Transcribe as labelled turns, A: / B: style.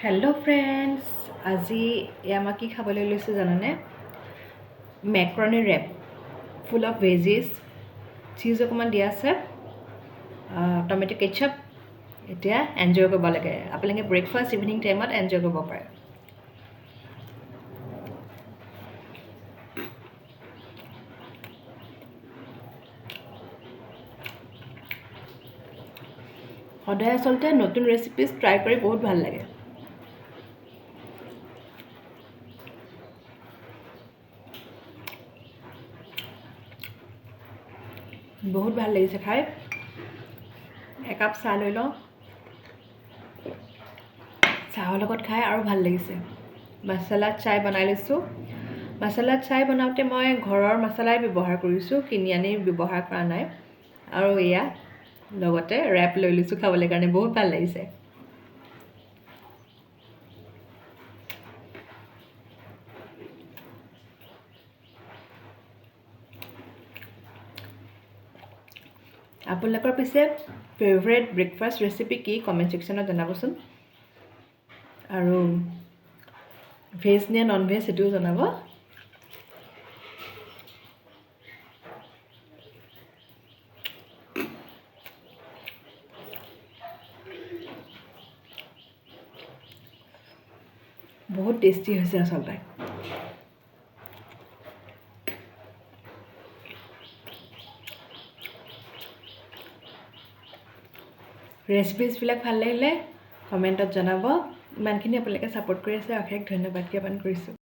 A: Hello' friends, আজি আমাক কি খাবলৈ লৈছোঁ জানানে? মেক্ৰণি rap full of veggies, cheese অকণমান দিয়া আছে, টমেটো কেটচাপ। এতিয়া এনজয় কৰিব লাগে। আপোনালোকে ব্ৰেকফাষ্ট ইভিনিং টাইমত এনজয় কৰিব পাৰে। সদায় আচলতে নতুন ৰেচিপিজ ট্ৰাই কৰি বহুত ভাল লাগে। বহুত ভাল লাগিছে খাই। একাপ চাহ লৈ লওঁ, চাহৰ লগত খাই আৰু ভাল লাগিছে। মছলা চাই বনাই লৈছোঁ। মছলা চাই বনাওঁতে মই ঘৰৰ মছলাই ব্যৱহাৰ কৰিছোঁ, কিনি আনি ব্যৱহাৰ কৰা নাই। আৰু এয়া লগতে ৰেপ লৈ লৈছোঁ খাবলৈ কাৰণে, বহুত ভাল লাগিছে। আপোনালোকৰ পিছে ফেভৰেট ব্ৰেকফাষ্ট ৰেচিপি কি? কমেণ্ট ছেকশ্যনত জনাবচোন। আৰু ভেজ নে নন ভেজ সেইটোও জনাব। বহুত টেষ্টি হৈছে আচলতে। ৰেচিপিজবিলাক ভাল লাগিলে কমেণ্টত জনাব। ইমানখিনি আপোনালোকে ছাপোৰ্ট কৰি আছে, অশেষ ধন্যবাদ জ্ঞাপন কৰিছোঁ।